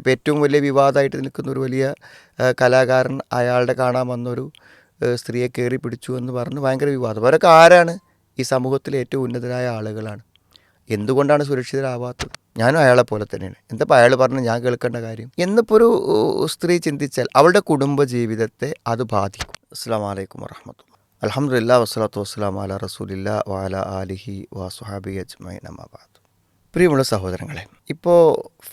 ഇപ്പോൾ ഏറ്റവും വലിയ വിവാദമായിട്ട് നിൽക്കുന്ന ഒരു വലിയ കലാകാരൻ അയാളുടെ കാണാൻ വന്നൊരു സ്ത്രീയെ കയറി പിടിച്ചു എന്ന് പറഞ്ഞ് ഭയങ്കര വിവാദം. അവരൊക്കെ ആരാണ്? ഈ സമൂഹത്തിലെ ഏറ്റവും ഉന്നതരായ ആളുകളാണ്. എന്തുകൊണ്ടാണ് സുരക്ഷിതരാവാത്തത്? ഞാനും അയാളെ പോലെ തന്നെയാണ്. എന്തപ്പോൾ അയാൾ പറഞ്ഞ് ഞാൻ കേൾക്കേണ്ട കാര്യം എന്നിപ്പോൾ ഒരു സ്ത്രീ ചിന്തിച്ചാൽ അവളുടെ കുടുംബ ജീവിതത്തെ അത് ബാധിക്കും. അസ്സലാമു അലൈക്കും വറഹ്മത്തുള്ളാഹി. അൽഹംദുലില്ലാഹി വസ്സലാത്തു വസ്സലാമു അലാ റസൂലില്ലാഹി വഅലാ ആലിഹി വസ്വഹാബിഹി അജ്മഈൻ അമ്മാ ബഅദ്. പ്രിയമുള്ള സഹോദരങ്ങളെ, ഇപ്പോൾ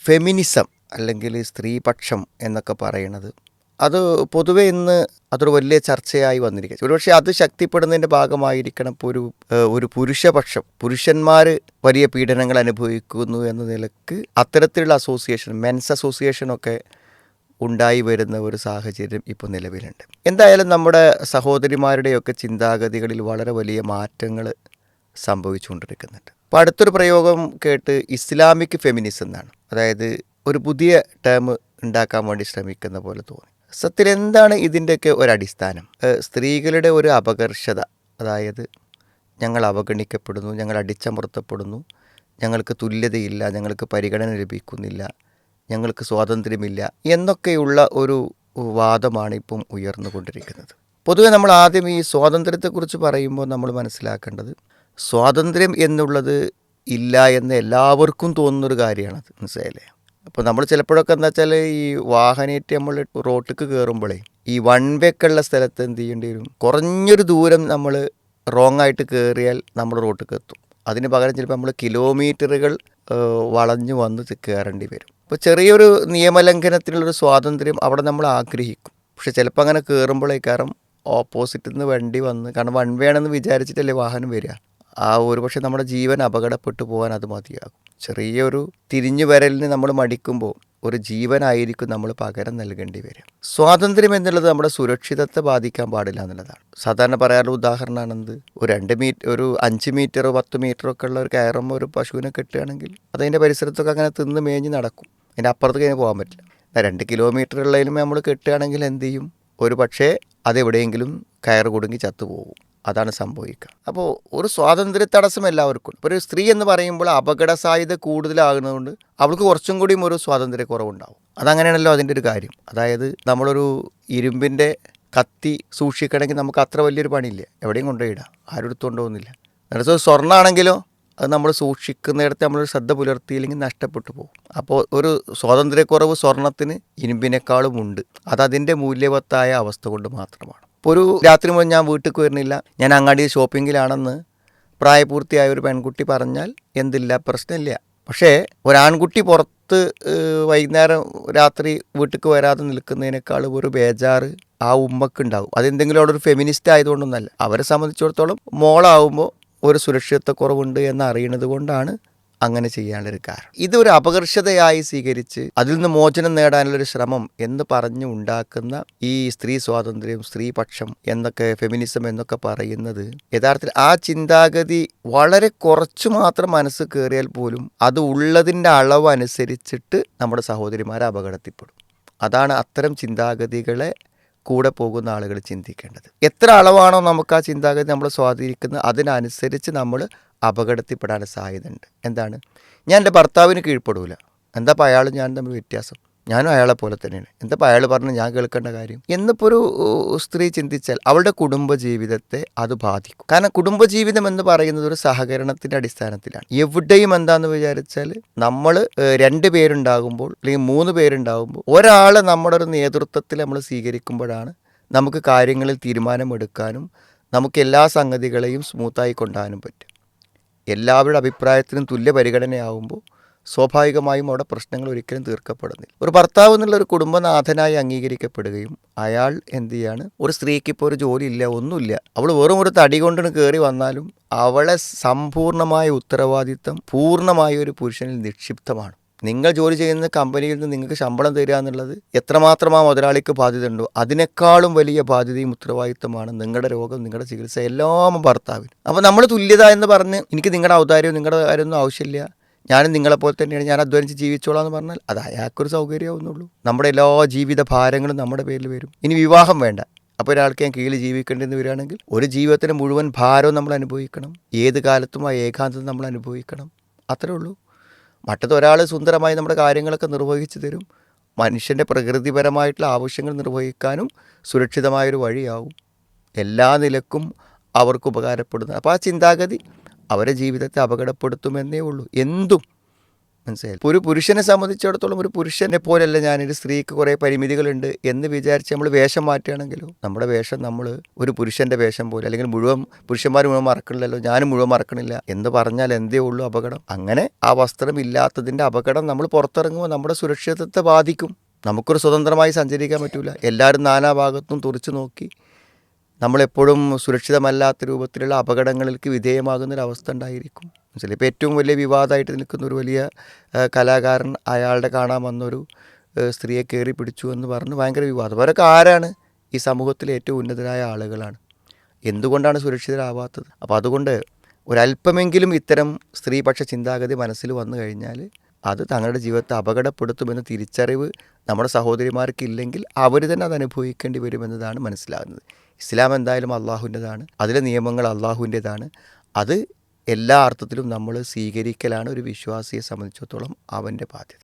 ഫെമിനിസം അല്ലെങ്കിൽ സ്ത്രീപക്ഷം എന്നൊക്കെ പറയുന്നത് അത് പൊതുവെ ഇന്ന് അതൊരു വലിയ ചർച്ചയായി വന്നിരിക്കുക. ഒരുപക്ഷെ അത് ശക്തിപ്പെടുന്നതിൻ്റെ ഭാഗമായിരിക്കണം ഇപ്പോൾ ഒരു പുരുഷപക്ഷം, പുരുഷന്മാർ വലിയ പീഡനങ്ങൾ അനുഭവിക്കുന്നു എന്ന നിലക്ക് അത്തരത്തിലുള്ള അസോസിയേഷൻ, മെൻസ് അസോസിയേഷനൊക്കെ ഉണ്ടായി വരുന്ന ഒരു സാഹചര്യം ഇപ്പോൾ നിലവിലുണ്ട്. എന്തായാലും നമ്മുടെ സഹോദരിമാരുടെയൊക്കെ ചിന്താഗതികളിൽ വളരെ വലിയ മാറ്റങ്ങൾ സംഭവിച്ചുകൊണ്ടിരിക്കുന്നുണ്ട്. അപ്പോൾ അടുത്തൊരു പ്രയോഗം കേട്ട് ഇസ്ലാമിക് ഫെമിനിസം എന്നാണ്, അതായത് ഒരു പുതിയ ടേം ഉണ്ടാക്കാൻ വേണ്ടി ശ്രമിക്കുന്ന പോലെ തോന്നി. സത്യത്തിൽ എന്താണ് ഇതിൻ്റെയൊക്കെ ഒരടിസ്ഥാനം? സ്ത്രീകളുടെ ഒരു അപകർഷത, അതായത് ഞങ്ങൾ അവഗണിക്കപ്പെടുന്നു, ഞങ്ങൾ അടിച്ചമർത്തപ്പെടുന്നു, ഞങ്ങൾക്ക് തുല്യതയില്ല, ഞങ്ങൾക്ക് പരിഗണന ലഭിക്കുന്നില്ല, ഞങ്ങൾക്ക് സ്വാതന്ത്ര്യമില്ല എന്നൊക്കെയുള്ള ഒരു വാദമാണ് ഇപ്പം ഉയർന്നുകൊണ്ടിരിക്കുന്നത്. പൊതുവെ നമ്മൾ ആദ്യം ഈ സ്വാതന്ത്ര്യത്തെക്കുറിച്ച് പറയുമ്പോൾ നമ്മൾ മനസ്സിലാക്കേണ്ടത്, സ്വാതന്ത്ര്യം എന്നുള്ളത് ഇല്ല എന്ന് എല്ലാവർക്കും തോന്നുന്നൊരു കാര്യമാണത്. മനസ്സിലായില്ലേ? അപ്പോൾ നമ്മൾ ചിലപ്പോഴൊക്കെ എന്താ വെച്ചാൽ ഈ വാഹനേറ്റ് നമ്മൾ റോട്ടിക്ക് കയറുമ്പോഴേ ഈ വൺ വേക്കുള്ള സ്ഥലത്ത് എന്ത് ചെയ്യേണ്ടി വരും? കുറഞ്ഞൊരു ദൂരം നമ്മൾ റോങ് ആയിട്ട് കയറിയാൽ നമ്മൾ റോട്ടിക്ക് എത്തും. അതിന് പകരം ചിലപ്പോൾ നമ്മൾ കിലോമീറ്ററുകൾ വളഞ്ഞു വന്ന് കയറേണ്ടി വരും. ഇപ്പോൾ ചെറിയൊരു നിയമലംഘനത്തിനുള്ളൊരു സ്വാതന്ത്ര്യം അവിടെ നമ്മൾ ആഗ്രഹിക്കും. പക്ഷെ ചിലപ്പോൾ അങ്ങനെ കയറുമ്പോഴേക്കാരം ഓപ്പോസിറ്റിൽ നിന്ന് വണ്ടി വന്ന്, കാരണം വൺ വേ ആണെന്ന് വിചാരിച്ചിട്ടല്ലേ വാഹനം വരിക, ആ ഒരു പക്ഷേ നമ്മുടെ ജീവൻ അപകടപ്പെട്ടു പോകാൻ അത് മതിയാകും. ചെറിയൊരു തിരിഞ്ഞു വരലിന് നമ്മൾ മടിക്കുമ്പോൾ ഒരു ജീവനായിരിക്കും നമ്മൾ പകരം നൽകേണ്ടി വരിക. സ്വാതന്ത്ര്യം എന്നുള്ളത് നമ്മുടെ സുരക്ഷിതത്തെ ബാധിക്കാൻ പാടില്ല എന്നുള്ളതാണ്. സാധാരണ പറയാറുള്ള ഉദാഹരണമാണെന്ത്, ഒരു 2 മീറ്റർ, ഒരു 5 മീറ്ററോ 10 മീറ്ററോ ഒക്കെ ഉള്ള ഒരു കയറുമ്പോൾ ഒരു പശുവിനെ കെട്ടുകയാണെങ്കിൽ അതതിൻ്റെ പരിസരത്തൊക്കെ അങ്ങനെ തിന്ന് മേഞ്ഞ് നടക്കും. അതിൻ്റെ അപ്പുറത്ത് കഴിഞ്ഞ് പോകാൻ പറ്റില്ല. 2 കിലോമീറ്റർ ഉള്ളതിലും നമ്മൾ കെട്ടുകയാണെങ്കിൽ എന്ത് ചെയ്യും? ഒരു പക്ഷേ അതെവിടെയെങ്കിലും കയറ് കുടുങ്ങി ചത്തുപോകും. അതാണ് സംഭവിക്കുക. അപ്പോൾ ഒരു സ്വാതന്ത്ര്യ തടസ്സം എല്ലാവർക്കും. ഇപ്പോൾ ഒരു സ്ത്രീ എന്ന് പറയുമ്പോൾ അപകട സാധ്യത കൂടുതലാകുന്നതുകൊണ്ട് അവൾക്ക് കുറച്ചും കൂടിയും ഒരു സ്വാതന്ത്ര്യക്കുറവുണ്ടാവും. അതങ്ങനെയാണല്ലോ അതിൻ്റെ ഒരു കാര്യം. അതായത് നമ്മളൊരു ഇരുമ്പിൻ്റെ കത്തി സൂക്ഷിക്കണമെങ്കിൽ നമുക്ക് അത്ര വലിയൊരു പണിയില്ല, എവിടെയും കൊണ്ടുപോയിടാം, ആരും എടുത്തുകൊണ്ട് പോകുന്നില്ല. നേരത്തെ സ്വർണ്ണമാണെങ്കിലോ അത് നമ്മൾ സൂക്ഷിക്കുന്നിടത്ത് നമ്മൾ ശ്രദ്ധ പുലർത്തിയില്ലെങ്കിൽ നഷ്ടപ്പെട്ടു പോകും. അപ്പോൾ ഒരു സ്വാതന്ത്ര്യക്കുറവ് സ്വർണത്തിന് ഇരുമ്പിനേക്കാളും ഉണ്ട്. അതതിൻ്റെ മൂല്യവത്തായ അവസ്ഥ കൊണ്ട് മാത്രമാണ്. ഇപ്പോൾ ഒരു രാത്രി മുഴുവൻ ഞാൻ വീട്ടിൽ വരുന്നില്ല, ഞാൻ അങ്ങാടി ഷോപ്പിങ്ങിലാണെന്ന് പ്രായപൂർത്തിയായ ഒരു പെൺകുട്ടി പറഞ്ഞാൽ എന്തില്ല, പ്രശ്നമില്ല. പക്ഷേ ഒരാൺകുട്ടി പുറത്ത് വൈകുന്നേരം രാത്രി വീട്ടിൽ വരാതെ നിൽക്കുന്നതിനേക്കാൾ ഒരു ബേജാറ് ആ ഉമ്മക്കുണ്ടാവും. അതെന്തെങ്കിലും അവിടെ ഒരു ഫെമിനിസ്റ്റ് ആയതുകൊണ്ടൊന്നല്ല. അവരെ സംബന്ധിച്ചിടത്തോളം മോളാവുമ്പോൾ ഒരു സുരക്ഷിതത്വക്കുറവുണ്ട് എന്നറിയണത് കൊണ്ടാണ് അങ്ങനെ ചെയ്യാനുള്ളൊരു കാരണം. ഇതൊരു അപകർഷതയായി സ്വീകരിച്ച് അതിൽ നിന്ന് മോചനം നേടാനുള്ളൊരു ശ്രമം എന്ന് പറഞ്ഞ് ഉണ്ടാക്കുന്ന ഈ സ്ത്രീ സ്വാതന്ത്ര്യം, സ്ത്രീപക്ഷം എന്നൊക്കെ, ഫെമിനിസം എന്നൊക്കെ പറയുന്നത് യഥാർത്ഥത്തിൽ ആ ചിന്താഗതി വളരെ കുറച്ച് മാത്രം മനസ്സ് കയറിയാൽ പോലും അത് ഉള്ളതിൻ്റെ അളവ് അനുസരിച്ചിട്ട് നമ്മുടെ സഹോദരിമാരെ അപകടത്തിൽപ്പെടും. അതാണ് അത്തരം ചിന്താഗതികളെ കൂടെ പോകുന്ന ആളുകൾ ചിന്തിക്കേണ്ടത്. എത്ര അളവാണോ നമുക്ക് ആ ചിന്താഗതി നമ്മളെ സ്വാധീനിക്കുന്നത് അതിനനുസരിച്ച് നമ്മൾ അപകടത്തിൽപ്പെടാൻ സാധ്യതയുണ്ട്. എന്താണ്? ഞാൻ എൻ്റെ ഭർത്താവിന് കീഴ്പ്പെടൂല, എന്താ അപ്പോൾ അയാളും ഞാൻ തമ്മിൽ വ്യത്യാസം? ഞാനും അയാളെ പോലെ തന്നെയാണ്, എന്താ അപ്പോൾ അയാൾ പറഞ്ഞ് ഞാൻ കേൾക്കേണ്ട കാര്യം എന്നിപ്പോൾ ഒരു സ്ത്രീ ചിന്തിച്ചാൽ അവളുടെ കുടുംബജീവിതത്തെ അത് ബാധിക്കും. കാരണം കുടുംബജീവിതം എന്ന് പറയുന്നത് ഒരു സഹകരണത്തിൻ്റെ അടിസ്ഥാനത്തിലാണ്. എവിടെയും എന്താണെന്ന് വിചാരിച്ചാൽ നമ്മൾ 2 പേരുണ്ടാകുമ്പോൾ അല്ലെങ്കിൽ 3 പേരുണ്ടാകുമ്പോൾ ഒരാളെ നമ്മുടെ ഒരു നേതൃത്വത്തിൽ നമ്മൾ സ്വീകരിക്കുമ്പോഴാണ് നമുക്ക് കാര്യങ്ങളിൽ തീരുമാനമെടുക്കാനും നമുക്ക് എല്ലാ സംഗതികളെയും സ്മൂത്തായി കൊണ്ടുപോകാനും പറ്റും. എല്ലാവരുടെ അഭിപ്രായത്തിനും തുല്യ പരിഗണനയാവുമ്പോൾ സ്വാഭാവികമായും അവിടെ പ്രശ്നങ്ങൾ ഒരിക്കലും തീർക്കപ്പെടുന്നില്ല. ഒരു ഭർത്താവ് എന്നുള്ള ഒരു കുടുംബനാഥനായി അംഗീകരിക്കപ്പെടുകയും അയാൾ എന്ത് ചെയ്യാണ്, ഒരു സ്ത്രീക്ക് ഇപ്പോൾ ഒരു ജോലി ഇല്ല, ഒന്നുമില്ല, അവൾ വെറും ഒരു തടി കൊണ്ടിന് കയറി വന്നാലും അവളെ സമ്പൂർണ്ണമായ ഉത്തരവാദിത്തം പൂർണ്ണമായ ഒരു പുരുഷനിൽ നിക്ഷിപ്തമാണ്. നിങ്ങൾ ജോലി ചെയ്യുന്ന കമ്പനിയിൽ നിന്ന് നിങ്ങൾക്ക് ശമ്പളം തരിക എന്നുള്ളത് എത്രമാത്രം ആ മുതലാളിക്ക് ബാധ്യത ഉണ്ടോ അതിനേക്കാളും വലിയ ബാധ്യതയും ഉത്തരവാദിത്തമാണ് നിങ്ങളുടെ രോഗം, നിങ്ങളുടെ ചികിത്സ എല്ലാം ഭർത്താവിന്. അപ്പോൾ നമ്മൾ തുല്യത എന്ന് പറഞ്ഞ് എനിക്ക് നിങ്ങളുടെ ഔദാര്യവും നിങ്ങളുടെ കാര്യമൊന്നും ആവശ്യമില്ല, ഞാനും നിങ്ങളെപ്പോലെ തന്നെയാണ്, ഞാൻ അധ്വാനിച്ച് ജീവിച്ചോളാം എന്ന് പറഞ്ഞാൽ അത് അയാൾക്കൊരു സൗകര്യമാവുന്നുള്ളൂ. നമ്മുടെ എല്ലാ ജീവിത ഭാരങ്ങളും നമ്മുടെ പേരിൽ വരും. ഇനി വിവാഹം വേണ്ട, അപ്പോൾ ഒരാൾക്ക് ഞാൻ കീഴിൽ ജീവിക്കേണ്ടെന്ന് വരികയാണെങ്കിൽ ഒരു ജീവിതത്തിന് മുഴുവൻ ഭാരവും നമ്മൾ അനുഭവിക്കണം. ഏത് കാലത്തും ആ ഏകാന്തത നമ്മൾ അനുഭവിക്കണം. അത്രേ ഉള്ളൂ. മറ്റത് ഒരാൾ സുന്ദരമായി നമ്മുടെ കാര്യങ്ങളൊക്കെ നിർവഹിച്ചു തരും, മനുഷ്യൻ്റെ പ്രകൃതിപരമായിട്ടുള്ള ആവശ്യങ്ങൾ നിർവഹിക്കാനും സുരക്ഷിതമായൊരു വഴിയാവും. എല്ലാ നിലക്കും അവർക്ക് ഉപകാരപ്പെടുന്നത്. അപ്പോൾ ആ ചിന്താഗതി അവരെ ജീവിതത്തെ അപകടപ്പെടുത്തുമെന്നേ ഉള്ളൂ. എന്തും മനസ്സിലായി. ഒരു പുരുഷനെ സംബന്ധിച്ചിടത്തോളം ഒരു പുരുഷനെ പോലെയല്ല ഞാനൊരു സ്ത്രീക്ക് കുറേ പരിമിതികളുണ്ട് എന്ന് വിചാരിച്ച് നമ്മൾ വേഷം മാറ്റുകയാണെങ്കിലോ, നമ്മുടെ വേഷം നമ്മൾ ഒരു പുരുഷൻ്റെ വേഷം പോലെ, അല്ലെങ്കിൽ മുഴുവൻ പുരുഷന്മാർ മുഴുവൻ മറക്കണില്ലല്ലോ, ഞാനും മുഴുവൻ മറക്കണില്ല എന്ന് പറഞ്ഞാൽ എന്തേ ഉള്ളൂ അപകടം. അങ്ങനെ ആ വസ്ത്രം ഇല്ലാത്തതിൻ്റെ അപകടം നമ്മൾ പുറത്തിറങ്ങുമ്പോൾ നമ്മുടെ സുരക്ഷിതത്വത്തെ ബാധിക്കും. നമുക്കൊരു സ്വതന്ത്രമായി സഞ്ചരിക്കാൻ പറ്റില്ല. എല്ലാവരും നാനാഭാഗത്തും തുറച്ചു നോക്കി നമ്മളെപ്പോഴും സുരക്ഷിതമല്ലാത്ത രൂപത്തിലുള്ള അപകടങ്ങൾക്ക് വിധേയമാകുന്നൊരവസ്ഥ ഉണ്ടായിരിക്കും. മനസ്സിലായി. ഇപ്പോൾ ഏറ്റവും വലിയ വിവാദമായിട്ട് നിൽക്കുന്ന ഒരു വലിയ കലാകാരൻ അയാളുടെ കാണാൻ വന്നൊരു സ്ത്രീയെ കയറി പിടിച്ചു എന്ന് പറഞ്ഞ് ഭയങ്കര വിവാദം. അവരൊക്കെ ആരാണ്? ഈ സമൂഹത്തിലെ ഏറ്റവും ഉന്നതരായ ആളുകളാണ്. എന്തുകൊണ്ടാണ് സുരക്ഷിതരാവാത്തത്? അപ്പോൾ അതുകൊണ്ട് ഒരല്പമെങ്കിലും ഇത്തരം സ്ത്രീപക്ഷ ചിന്താഗതി മനസ്സിൽ വന്നു കഴിഞ്ഞാൽ അത് തങ്ങളുടെ ജീവിതത്തെ അപകടപ്പെടുത്തുമെന്ന തിരിച്ചറിവ് നമ്മുടെ സഹോദരിമാർക്കില്ലെങ്കിൽ അവർ തന്നെ അത് അനുഭവിക്കേണ്ടി വരുമെന്നതാണ് മനസ്സിലാകുന്നത്. ഇസ്ലാം എന്തായാലും അള്ളാഹുവിൻ്റെതാണ്, അതിലെ നിയമങ്ങൾ അള്ളാഹുവിൻ്റെതാണ്. അത് എല്ലാ അർത്ഥത്തിലും നമ്മൾ സ്വീകരിക്കലാണ് ഒരു വിശ്വാസിയെ സംബന്ധിച്ചിടത്തോളം അവൻ്റെ ബാധ്യത.